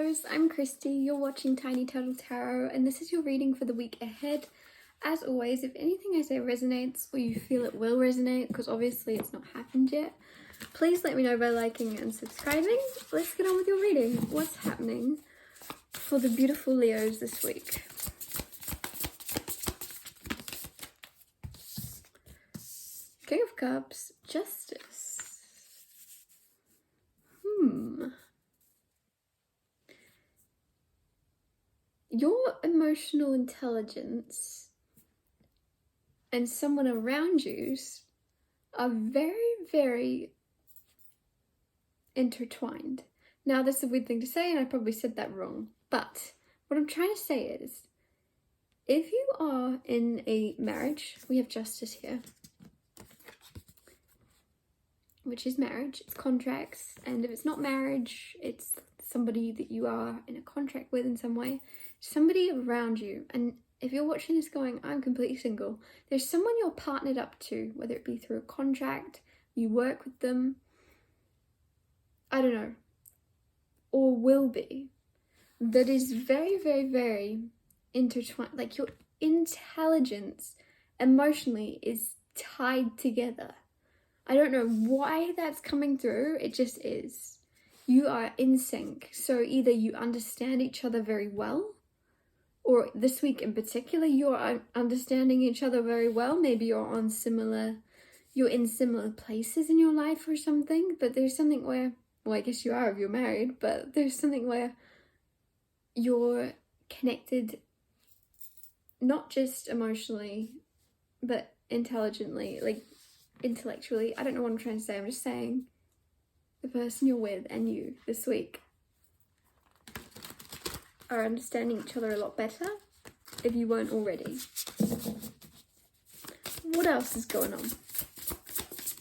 Heroes, I'm Christy, you're watching Tiny Turtle Tarot, and this is your reading for the week ahead. As always, if anything I say resonates or you feel it will resonate, because obviously it's not happened yet, please let me know by liking and subscribing. Let's get on with your reading. What's happening for the beautiful Leos this week? King of Cups, Justice. Your emotional intelligence and someone around you are very, very intertwined. Now, this is a weird thing to say, and I probably said that wrong, but what I'm trying to say is, if you are in a marriage, we have justice here, which is marriage, it's contracts, and if it's not marriage, it's somebody that you are in a contract with in some way, somebody around you. And if you're watching this going, I'm completely single, there's someone you're partnered up to, whether it be through a contract, you work with them, I don't know, or will be, that is very, very, very intertwined. Like, your intelligence emotionally is tied together. I don't know why that's coming through, it just is. You are in sync, so either you understand each other very well, or this week in particular, you're understanding each other very well. Maybe you're in similar places in your life or something, but there's something where, well, I guess you are if you're married, but there's something where you're connected, not just emotionally, but intelligently, like intellectually. I don't know what I'm trying to say, I'm just saying the person you're with and you this week are understanding each other a lot better, if you weren't already. What else is going on?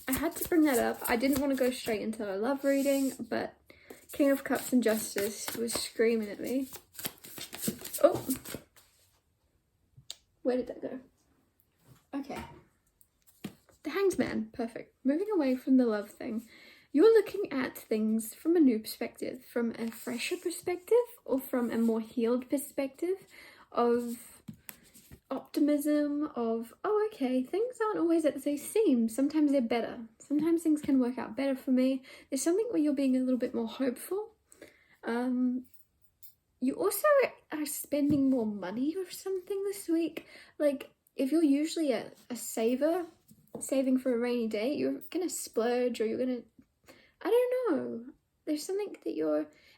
I had to bring that up. I didn't want to go straight into a love reading, but King of Cups and Justice was screaming at me. Oh! Where did that go? Okay. The Hanged Man, perfect. Moving away from the love thing. You're looking at things from a new perspective, from a fresher perspective, or from a more healed perspective of optimism, of, oh, okay, things aren't always as they seem. Sometimes they're better. Sometimes things can work out better for me. There's something where you're being a little bit more hopeful. You also are spending more money or something this week. Like, if you're usually a saver, saving for a rainy day, you're gonna splurge, or you're gonna, I don't know, there's something that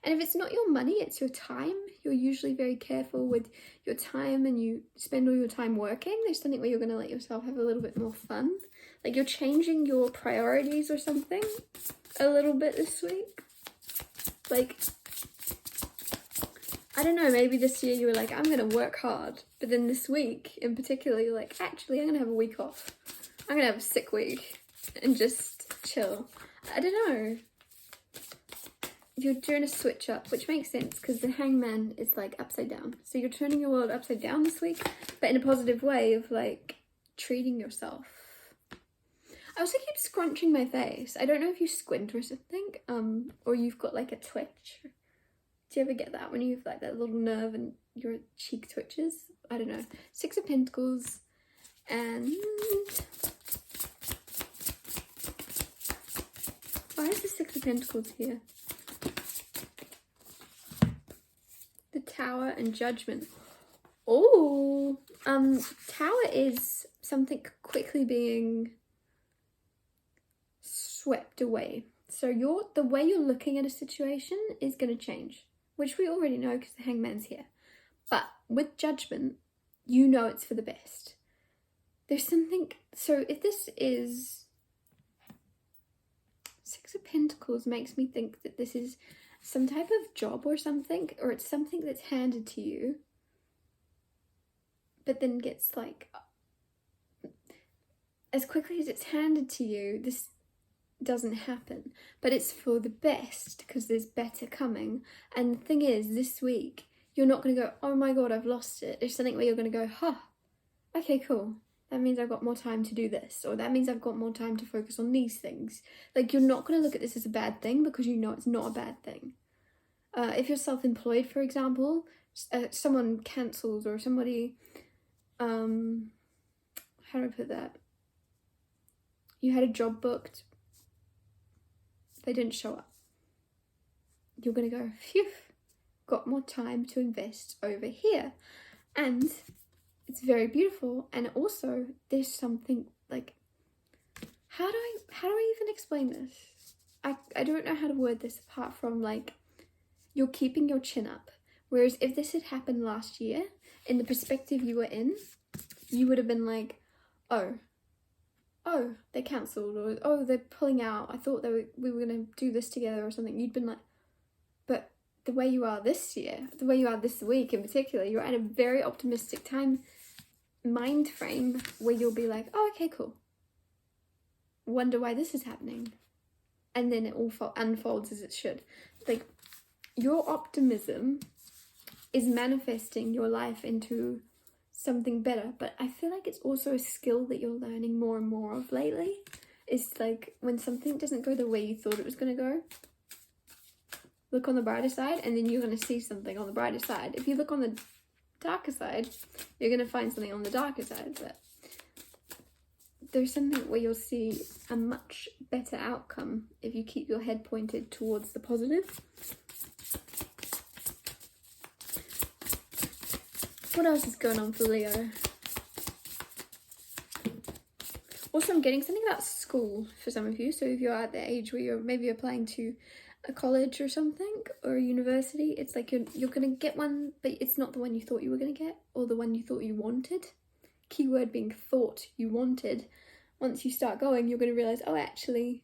and if it's not your money, it's your time. You're usually very careful with your time and you spend all your time working. There's something where you're going to let yourself have a little bit more fun. Like, you're changing your priorities or something a little bit this week. Like, I don't know, maybe this year you were like, I'm going to work hard. But then this week in particular, you're like, actually, I'm going to have a week off. I'm going to have a sick week and just chill. I don't know. You're doing a switch up, which makes sense because the Hangman is like upside down. So you're turning your world upside down this week, but in a positive way of like treating yourself. I also keep scrunching my face. I don't know if you squint or something, or you've got like a twitch. Do you ever get that when you have like that little nerve and your cheek twitches? I don't know. Six of Pentacles and... why is the Six of Pentacles here? The Tower and Judgment. Oh, Tower is something quickly being swept away. So the way you're looking at a situation is going to change, which we already know because the Hangman's here. But with Judgment, you know it's for the best. There's something, so if this is Six of Pentacles, makes me think that this is some type of job or something, or it's something that's handed to you, but then gets like, as quickly as it's handed to you, this doesn't happen, but it's for the best because there's better coming. And the thing is, this week, you're not going to go, oh my god, I've lost it. There's something where you're going to go, huh, okay, cool. That means I've got more time to do this, or that means I've got more time to focus on these things. Like, you're not going to look at this as a bad thing because you know it's not a bad thing. If you're self-employed, for example, someone cancels, or somebody, how do I put that? You had a job booked, they didn't show up. You're gonna go, phew, got more time to invest over here. And it's very beautiful. And also there's something like, how do I even explain this? I don't know how to word this apart from like, you're keeping your chin up. Whereas if this had happened last year, in the perspective you were in, you would have been like, oh, they cancelled, or oh, they're pulling out. I thought we were going to do this together or something. You'd been like, but the way you are this year, the way you are this week in particular, you're at a very optimistic mind frame where you'll be like, oh, okay, cool. Wonder why this is happening. And then it all unfolds as it should. Like, your optimism is manifesting your life into something better. But I feel like it's also a skill that you're learning more and more of lately. It's like when something doesn't go the way you thought it was going to go, look on the brighter side, and then you're going to see something on the brighter side. If you look on the darker side, you're going to find something on the darker side. But there's something where you'll see a much better outcome if you keep your head pointed towards the positive. What else is going on for Leo? Also, I'm getting something about school for some of you. So if you're at the age where you're maybe applying to a college or something, or a university, it's like you're going to get one, but it's not the one you thought you were going to get, or the one you thought you wanted. Keyword being thought you wanted. Once you start going, you're going to realize, oh, actually,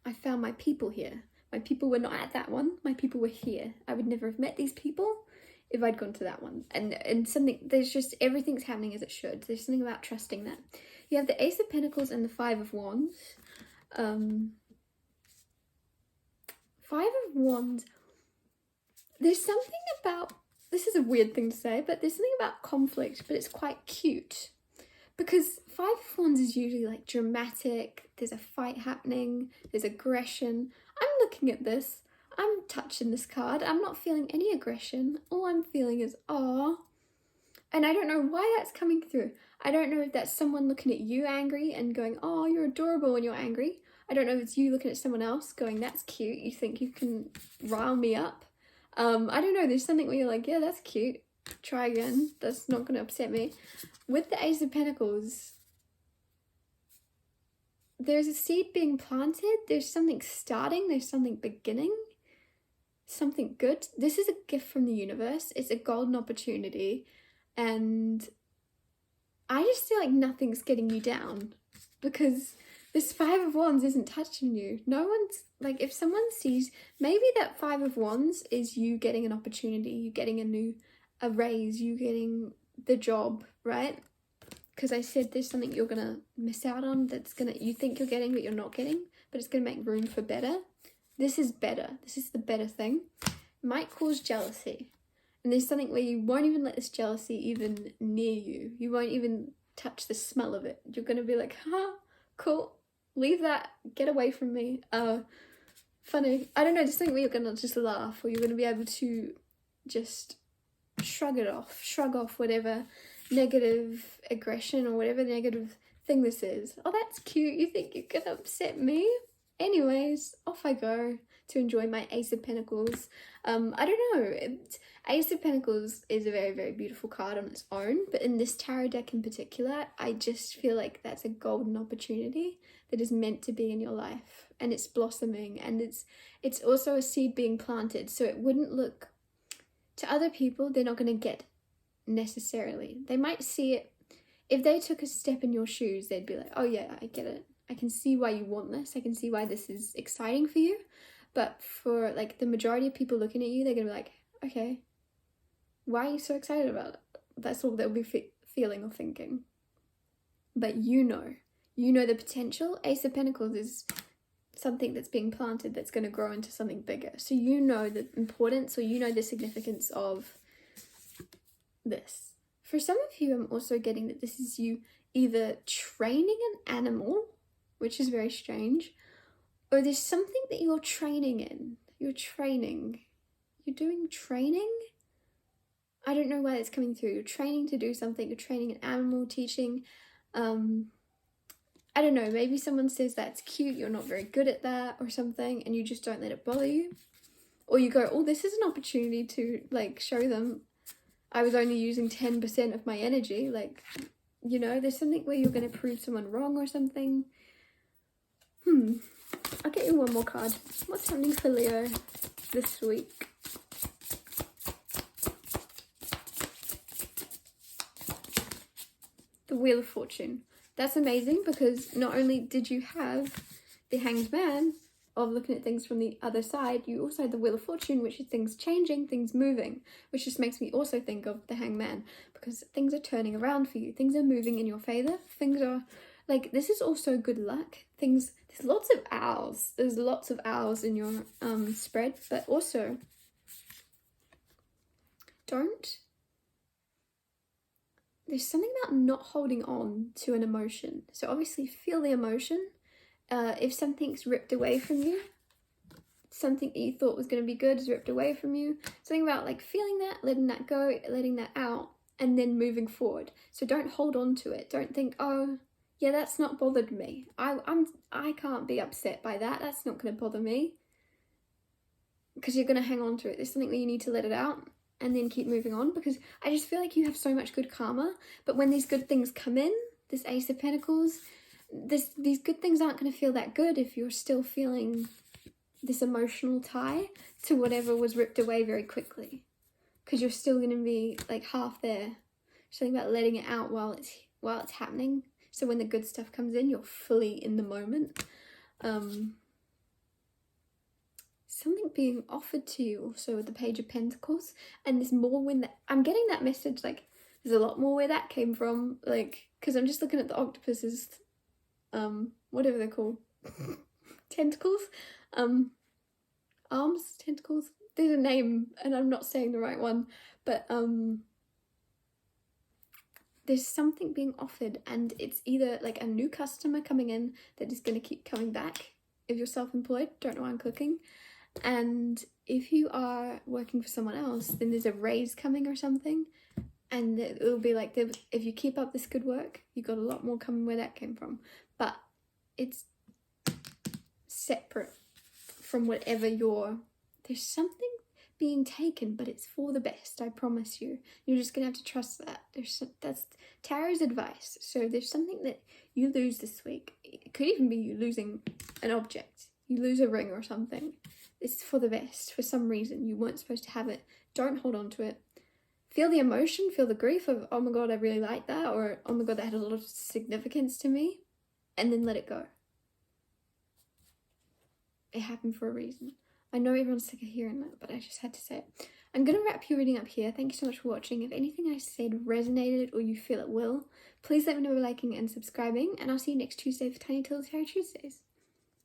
I found my people here. My people were not at that one. My people were here. I would never have met these people if I'd gone to that one. And something, there's just, everything's happening as it should. There's something about trusting that. You have the Ace of Pentacles and the Five of Wands. Five of Wands. There's something about, this is a weird thing to say, but there's something about conflict, but it's quite cute. Because Five of Wands is usually like dramatic, there's a fight happening, there's aggression. I'm looking at this, I'm touching this card, I'm not feeling any aggression. All I'm feeling is awe. And I don't know why that's coming through. I don't know if that's someone looking at you angry and going, oh, you're adorable when you're angry. I don't know if it's you looking at someone else going, that's cute, you think you can rile me up. I don't know, there's something where you're like, yeah, that's cute. Try again, that's not going to upset me. With the Ace of Pentacles, there's a seed being planted, there's something starting, there's something beginning, something good. This is a gift from the universe, it's a golden opportunity, and I just feel like nothing's getting you down, because this Five of Wands isn't touching you. No one's, like, if someone sees, maybe that Five of Wands is you getting an opportunity, you getting a raise, you getting the job, right? Because I said there's something you're gonna miss out on that's you think you're getting but you're not getting, but it's gonna make room for better. This is better. This is the better thing. It might cause jealousy. And there's something where you won't even let this jealousy even near you. You won't even touch the smell of it. You're gonna be like, cool, leave that, get away from me. Funny. I don't know, there's something where you're gonna just laugh, or you're gonna be able to just shrug off whatever negative aggression or whatever negative thing this is. Oh, that's cute, you think you're gonna upset me? Anyways, off I go to enjoy my Ace of Pentacles. I don't know, Ace of Pentacles is a very, very beautiful card on its own, but in this tarot deck in particular, I just feel like that's a golden opportunity that is meant to be in your life, and it's blossoming, and it's also a seed being planted, so it wouldn't look, to other people, they're not going to get necessarily. They might see it, if they took a step in your shoes, they'd be like, oh yeah, I get it. I can see why you want this. I can see why this is exciting for you. But for like the majority of people looking at you, they're going to be like, okay, why are you so excited about it? That's all they'll be feeling or thinking. But you know the potential. Ace of Pentacles is something that's being planted that's going to grow into something bigger. So you know the importance, or you know the significance of this. For some of you, I'm also getting that this is you either training an animal, which is very strange, or there's something that you're training in. You're training doing training. I don't know why it's coming through. You're training to do something. You're training an animal, teaching. I don't know, maybe someone says that's cute, you're not very good at that or something, and you just don't let it bother you. Or you go, oh, this is an opportunity to, like, show them I was only using 10% of my energy. Like, you know, there's something where you're going to prove someone wrong or something. I'll get you one more card. What's happening for Leo this week? The Wheel of Fortune. That's amazing, because not only did you have the Hanged Man of looking at things from the other side, you also had the Wheel of Fortune, which is things changing, things moving, which just makes me also think of the Hanged Man, because things are turning around for you, things are moving in your favor, things are, like, this is also good luck, there's lots of owls, there's lots of owls in your spread, but also there's something about not holding on to an emotion. So obviously feel the emotion. If something's ripped away from you, something that you thought was going to be good is ripped away from you. Something about like feeling that, letting that go, letting that out, and then moving forward. So don't hold on to it. Don't think, oh, yeah, that's not bothered me. I can't be upset by that. That's not going to bother me. Because you're going to hang on to it. There's something where you need to let it out and then keep moving on, because I just feel like you have so much good karma, but when these good things come in, this Ace of Pentacles, these good things aren't going to feel that good if you're still feeling this emotional tie to whatever was ripped away very quickly, because you're still going to be like half there. Something about letting it out while it's happening, so when the good stuff comes in, you're fully in the moment. Something being offered to you also with the Page of Pentacles, and there's more when I'm getting that message, like there's a lot more where that came from, like, because I'm just looking at the octopuses, whatever they're called, tentacles, arms, tentacles, there's a name and I'm not saying the right one, but there's something being offered, and it's either like a new customer coming in that is going to keep coming back. If you're self-employed, don't know why I'm clicking. And if you are working for someone else, then there's a raise coming or something, and it'll be like, if you keep up this good work, you got a lot more coming where that came from. But it's separate from whatever there's something being taken, but it's for the best, I promise you. You're just gonna have to trust that. That's Tarot's advice. So there's something that you lose this week. It could even be you losing an object. You lose a ring or something. It's for the best. For some reason, you weren't supposed to have it. Don't hold on to it. Feel the emotion, feel the grief of, oh my god, I really like that, or oh my god, that had a lot of significance to me, and then let it go. It happened for a reason. I know everyone's sick of hearing that, but I just had to say it. I'm going to wrap your reading up here. Thank you so much for watching. If anything I said resonated or you feel it will, please let me know by liking and subscribing, and I'll see you next Tuesday for Tiny Little Tarot Tuesdays.